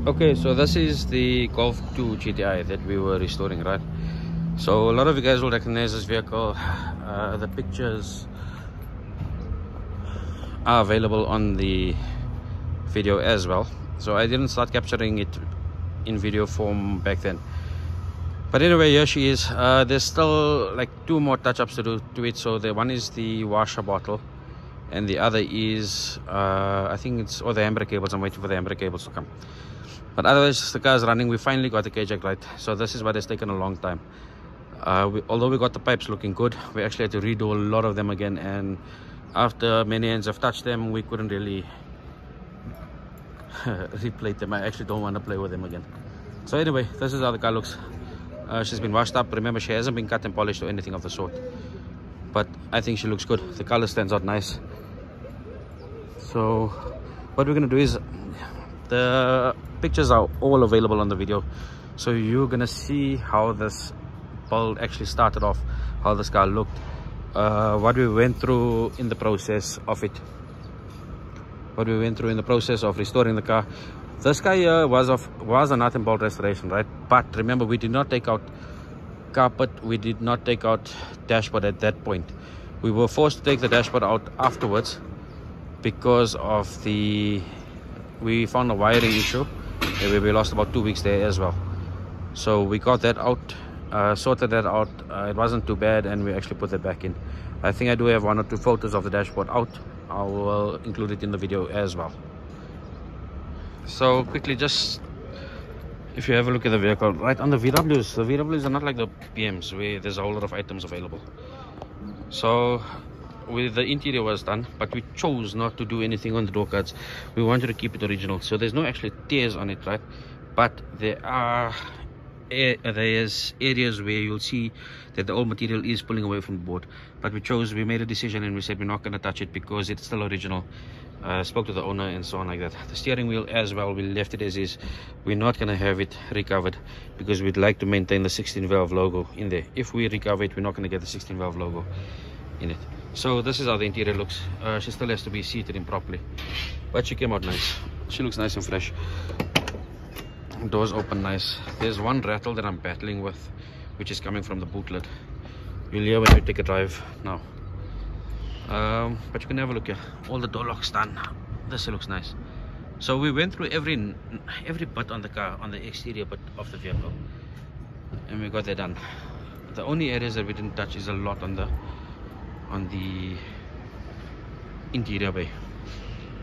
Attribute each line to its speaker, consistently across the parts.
Speaker 1: Okay, so this is the Golf 2 GTI that we were restoring, right? So a lot of you guys will recognize this vehicle. The pictures are available on the video as well. So I didn't start capturing it in video form back then. But anyway, here she is. There's still like 2 more touch-ups to do to it. So the one is the washer bottle, and the other is I think it's the handbrake cables. I'm waiting for the handbrake cables to come. But otherwise, the car is running. We finally got the K-jack right. So this is what has taken a long time. Although we got the pipes looking good, we actually had to redo a lot of them again. And after many hands have touched them, we couldn't really replate them. I actually don't want to play with them again. So anyway, this is how the car looks. She's been washed up. Remember, she hasn't been cut and polished or anything of the sort. But I think she looks good. The color stands out nice. So what we're going to do is, the pictures are all available on the video, so you're gonna see how this build actually started off, how this car looked, what we went through in the process of it, what we went through in the process of restoring the car. This car here was a nut and bolt restoration, right? But remember, we did not take out carpet, we did not take out dashboard at that point. We were forced to take the dashboard out afterwards because of we found a wiring issue where we lost about 2 weeks there as well. So we got that out, sorted that out. It wasn't too bad, and we actually put that back in. I think I do have 1 or 2 photos of the dashboard out. I will include it in the video as well. So quickly, just if you have a look at the vehicle, right on the VWs are not like the BMs where there's a whole lot of items available. So the interior was done, but we chose not to do anything on the door cards. We wanted to keep it original, so there's no actually tears on it, right? But there's areas where you'll see that the old material is pulling away from the board. But we made a decision, and we said we're not going to touch it because it's still original. Spoke to the owner and so on like that. The steering wheel as well, we left it as is. We're not going to have it recovered because we'd like to maintain the 16 valve logo in there. If we recover it, we're not going to get the 16 valve logo in it. So this is how the interior looks. She still has to be seated in properly, but she came out nice. She looks nice and fresh. Doors open nice. There's one rattle that I'm battling with, which is coming from the boot lid. You'll hear when we take a drive now. But you can have a look here. All the door locks done. This looks nice. So we went through every bit on the car, on the exterior bit of the vehicle, and we got that done. The only areas that we didn't touch is a lot on the interior bay.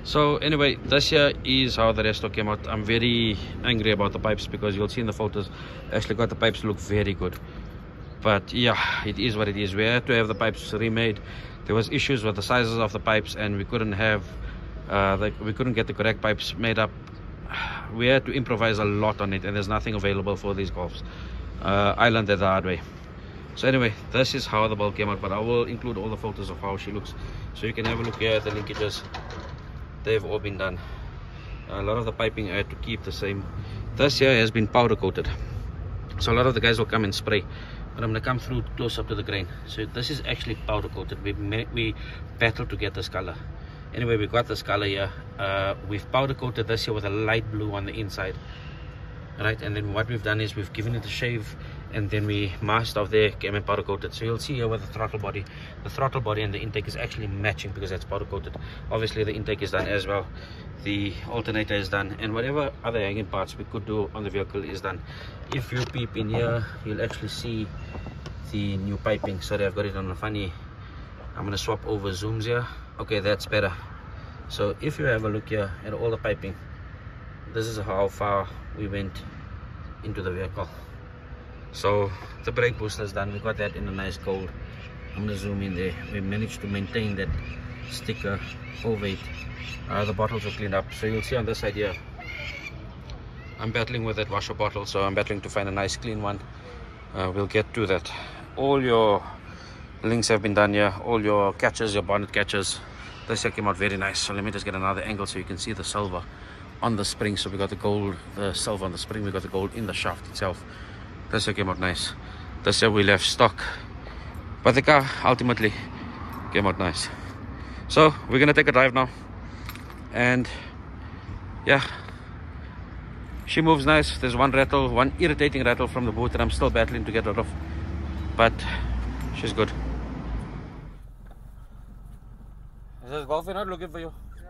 Speaker 1: So anyway, this here is how the resto came out. I'm very angry about the pipes because you'll see in the photos, actually got the pipes look very good. But yeah, it is what it is. We had to have the pipes remade. There was issues with the sizes of the pipes, and we couldn't have we couldn't get the correct pipes made up. We had to improvise a lot on it, and there's nothing available for these Golfs. I learned that the hard way. So anyway, this is how the build came out, but I will include all the photos of how she looks, so you can have a look here at the linkages. They've all been done. A lot of the piping I had to keep the same. This here has been powder coated, so a lot of the guys will come and spray, but I'm going to come through close up to the grain. So this is actually powder coated. We battled to get this color. Anyway, we got this color here. We've powder coated this here with a light blue on the inside, right? And then what we've done is we've given it a shave, and then we masked off there, came and powder coated. So you'll see here with the throttle body and the intake is actually matching because that's powder coated. Obviously the intake is done as well, the alternator is done, and whatever other hanging parts we could do on the vehicle is done. If you peep in here, you'll actually see the new piping. Sorry, I've got it on a funny, I'm going to swap over zooms here. Okay, that's better. So if you have a look here at all the piping, this is how far we went into the vehicle. So the brake booster is done. We got that in a nice gold. I'm going to zoom in there. We managed to maintain that sticker over it. The bottles were cleaned up, so you'll see on this side here I'm battling with that washer bottle, so I'm battling to find a nice clean one. We'll get to that. All your links have been done here, all your catches, your bonnet catches. This here came out very nice. So let me just get another angle so you can see the silver on the spring. So we got the gold, the silver on the spring, we got the gold in the shaft itself. This here came out nice. This here we left stock, but the car ultimately came out nice. So we're gonna take a drive now, and yeah, She moves nice. There's one rattle, one irritating rattle from the boot that I'm still battling to get rid of, but she's good. Is this golf not looking for you?
Speaker 2: Yeah.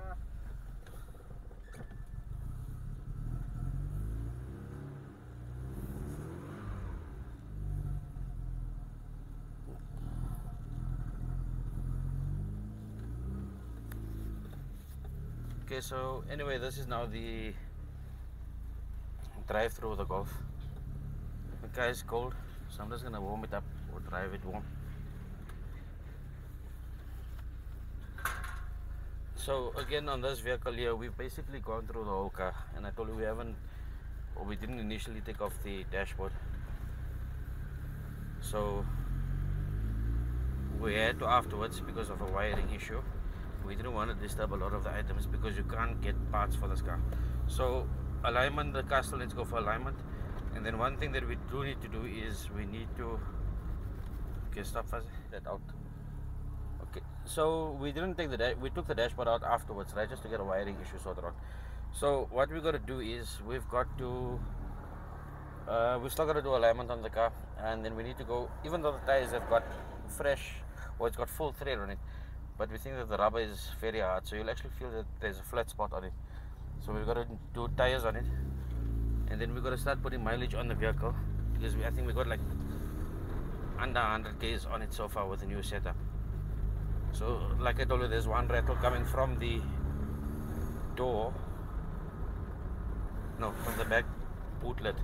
Speaker 1: Okay, so anyway, this is now the drive through the golf. The car is cold, so I'm just gonna warm it up or drive it warm. So again, on this vehicle here, we've basically gone through the whole car, and I told you we didn't initially take off the dashboard, so we had to afterwards because of a wiring issue. We didn't want to disturb a lot of the items because you can't get parts for this car. So alignment, the car still needs to go for alignment. And then one thing that we do need to do is we need to, okay, stop fuzzy that out. Okay, so we didn't take we took the dashboard out afterwards, right, just to get a wiring issue sorted out. So what we got to do is we still got to do alignment on the car, and then we need to go, even though the tires have got fresh, or it's got full tread on it, but we think that the rubber is very hard, so you'll actually feel that there's a flat spot on it. So we've got to do tires on it, and then we've got to start putting mileage on the vehicle, because I think we got like under 100 k's on it so far with the new setup. So like I told you, there's one rattle coming from the door, no, from the back boot lid,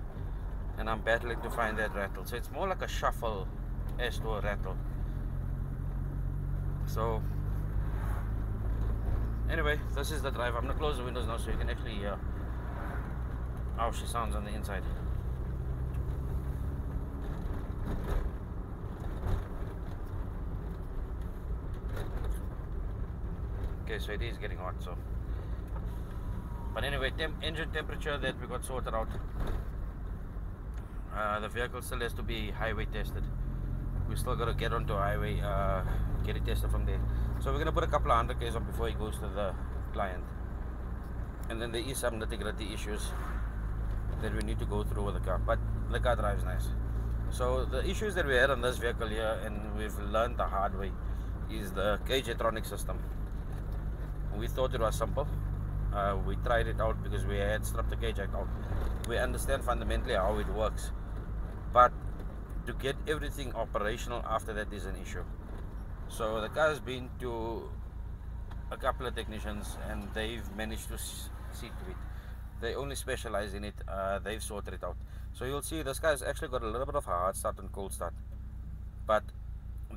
Speaker 1: and I'm battling to find that rattle. So it's more like a shuffle as to a rattle. So anyway, this is the drive. I'm gonna close the windows now so you can actually hear how she sounds on the inside. Okay, so it is getting hot, so. But anyway, engine temperature that we got sorted out. The vehicle still has to be highway tested. We still got to get onto highway, get it tested from there. So we're going to put a couple of 100 k's on before it goes to the client. And then there is some nitty-gritty issues that we need to go through with the car, but the car drives nice. So the issues that we had on this vehicle here, and we've learned the hard way, is the cage-electronic system. We thought it was simple. We tried it out because we had stripped the cage out. We understand fundamentally how it works, but to get everything operational after that is an issue. So the car has been to a couple of technicians, and they've managed to see to it. They only specialize in it. They've sorted it out. So you'll see this guy's actually got a little bit of a hard start and cold start, but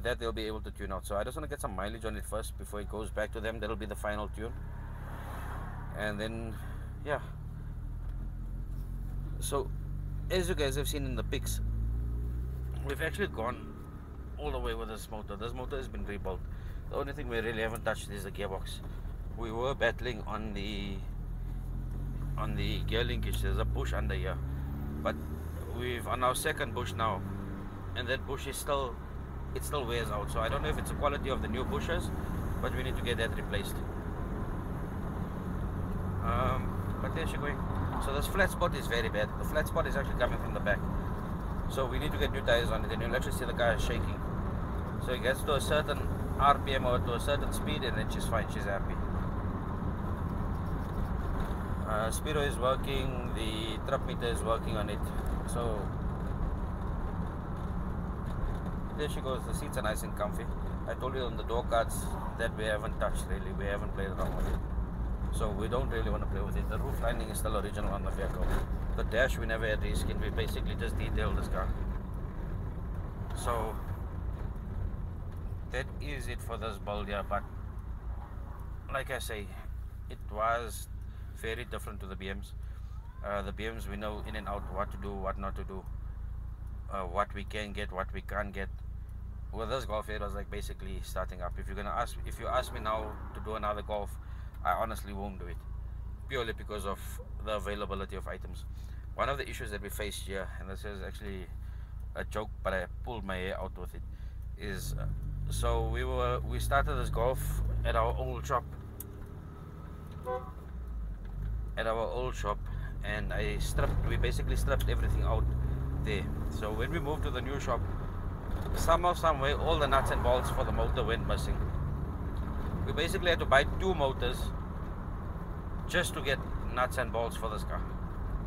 Speaker 1: that they'll be able to tune out. So I just want to get some mileage on it first before it goes back to them. That'll be the final tune, and then yeah. So as you guys have seen in the pics, we've actually gone all the way with this motor. This motor has been rebuilt. The only thing we really haven't touched is the gearbox. We were battling on the gear linkage. There's a bush under here, but we've on our second bush now, and that bush is still, it still wears out. So I don't know if it's the quality of the new bushes, but we need to get that replaced. But there she's going. So this flat spot is very bad. The flat spot is actually coming from the back. So we need to get new tires on it, and you'll actually see the car is shaking. So it gets to a certain RPM or to a certain speed, and then she's fine, she's happy. Speedo is working, the trip meter is working on it. So there she goes. The seats are nice and comfy. I told you on the door cards that we haven't touched really, we haven't played around with it. So we don't really want to play with it. The roof lining is still original on the vehicle. The dash we never had reskin, we basically just detailed this car. So that is it for this build here, but like I say, it was very different to the BMs. The BMs, we know in and out what to do, what not to do, what we can get, what we can't get. With this Golf, it was like basically starting up. If you ask me now to do another Golf, I honestly won't do it, purely because of the availability of items. One of the issues that we faced here, and this is actually a joke, but I pulled my hair out with it, is so we started this Golf at our old shop. and we basically stripped everything out there. So when we moved to the new shop, somehow, some way, all the nuts and bolts for the motor went missing. We basically had to buy 2 motors just to get nuts and bolts for this car,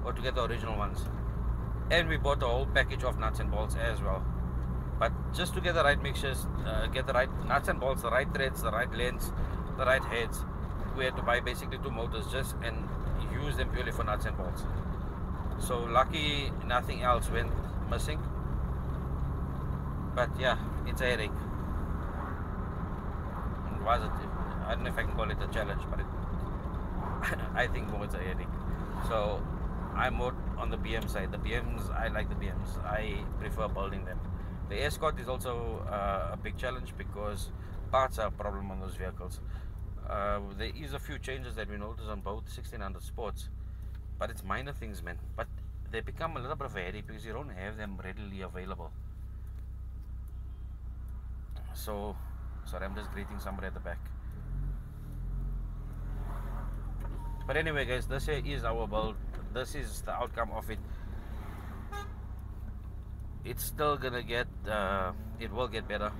Speaker 1: or to get the original ones. And we bought a whole package of nuts and bolts as well. But just to get the right mixtures, get the right nuts and bolts, the right threads, the right lengths, the right heads, we had to buy basically 2 motors just and use them purely for nuts and bolts. So lucky nothing else went missing. But yeah, it's a headache. Was it? I don't know if I can call it a challenge, but I think more it's a headache. So I'm more on the BM side. The BMs, I like the BMs. I prefer building them. The Escort is also a big challenge because parts are a problem on those vehicles. There is a few changes that we notice on both 1600 Sports, but it's minor things, man. But they become a little bit of a headache because you don't have them readily available. So, sorry, I'm just greeting somebody at the back. But anyway, guys, this here is our build. This is the outcome of it. It's still gonna get, it will get better.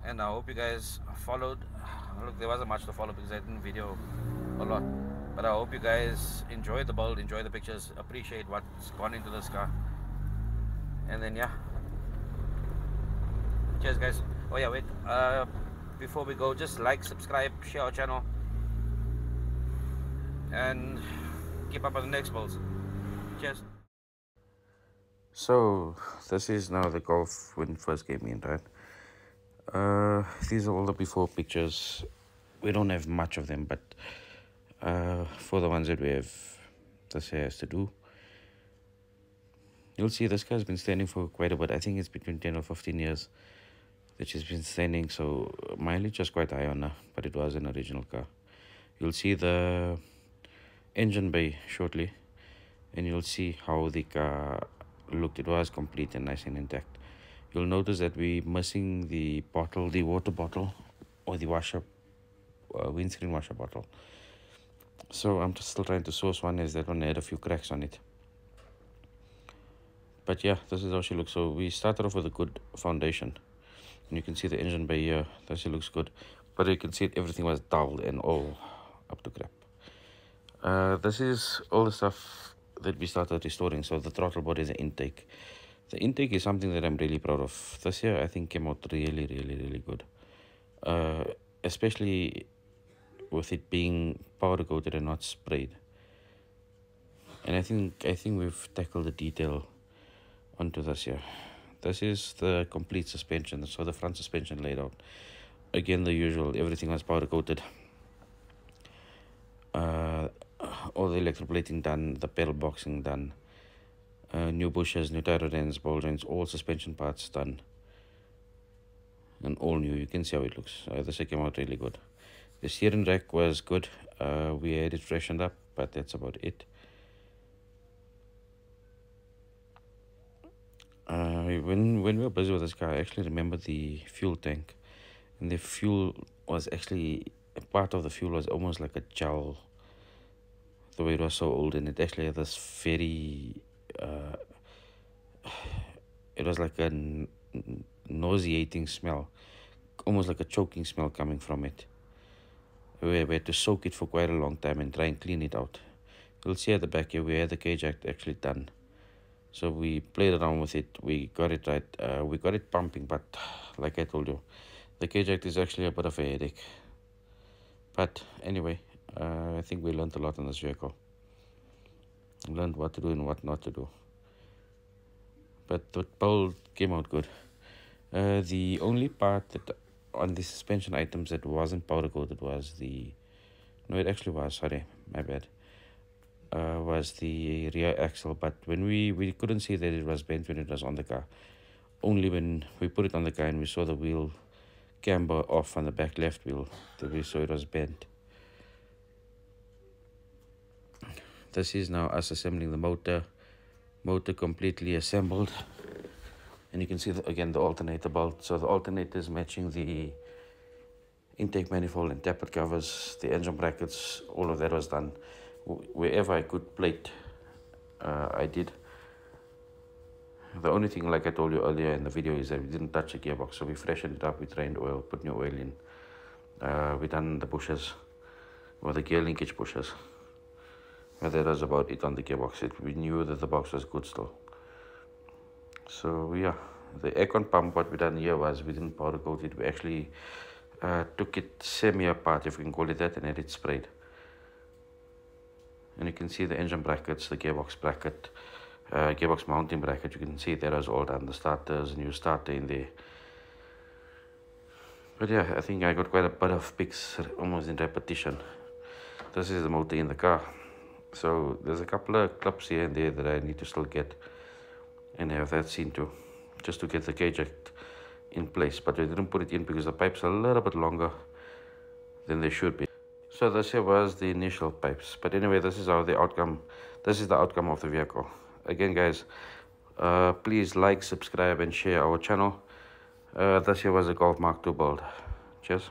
Speaker 1: And I hope you guys followed. Look, there wasn't much to follow because I didn't video a lot. But I hope you guys enjoy the build, enjoy the pictures, appreciate what's gone into this car. And then, yeah. Cheers, guys. Oh yeah, wait. Before we go, just like, subscribe, share our channel, and keep up on the next builds. Cheers. So this is now the Golf when it first came in, right? These are all the before pictures. We don't have much of them, but for the ones that we have, this has to do. You'll see this car's been standing for quite a bit. I think it's between 10 or 15 years that she's been standing, so mileage is quite high on her, but it was an original car. You'll see the engine bay shortly, and you'll see how the car looked. It was complete and nice and intact. You'll notice that we're missing the bottle, the water bottle, or the washer, windscreen washer bottle. So I'm just still trying to source one, as that one had a few cracks on it. But yeah, this is how she looks. So we started off with a good foundation, and you can see the engine bay here. That she looks good, but you can see everything was dull and all up to crap. This is all the stuff that we started restoring. So the throttle body, the intake. The intake is something that I'm really proud of. This year I think came out really good. Especially with it being powder coated and not sprayed. And I think we've tackled the detail onto this here. This is the complete suspension. So the front suspension laid out. Again, the usual, everything was powder coated. All the electroplating done, the pedal boxing done, new bushes, new tire ends, ball joints, all suspension parts done, and all new. You can see how it looks. This came out really good. The steering rack was good. We had it freshened up, but that's about it. When we were busy with this car, I actually remember the fuel tank, and the fuel was actually, a part of the fuel was almost like a gel, the way it was so old, and it actually had this very it was like a nauseating smell, almost like a choking smell coming from it. We had to soak it for quite a long time and try and clean it out. You'll see at the back here we had the cage act actually done, so we played around with it. We got it right. We got it pumping, but like I told you, the cage act is actually a bit of a headache. But anyway, I think we learned a lot on this vehicle. Learned what to do and what not to do. But the build came out good. The only part that on the suspension items that wasn't powder coated was the, no, it actually was, sorry, my bad, was the rear axle. But when we couldn't see that it was bent when it was on the car. Only when we put it on the car and we saw the wheel camber off on the back left wheel that we saw it was bent. This is now us assembling the motor completely assembled, and you can see again the alternator bolt. So the alternator is matching the intake manifold and tappet covers, the engine brackets, all of that was done. wherever I could plate, I did. The only thing, like I told you earlier in the video, is that we didn't touch the gearbox. So we freshened it up, we drained oil, put new oil in. We done the bushes, or the gear linkage bushes. But that was about it on the gearbox. We knew that the box was good still. So yeah, the aircon pump, what we done here was, we didn't powder coat it. We actually took it semi apart, if we can call it that, and had it sprayed. And you can see the engine brackets, the gearbox bracket, gearbox mounting bracket. You can see that was all done. The starters, new starter in there. But yeah, I think I got quite a bit of pics almost in repetition. This is the motor in the car. So there's a couple of clips here and there that I need to still get and have that seen too, just to get the cage in place. But I didn't put it in because the pipes are a little bit longer than they should be. So this here was the initial pipes. But anyway, this is the outcome of the vehicle. Again, guys, please like, subscribe and share our channel. This here was a Golf Mark II build. Cheers.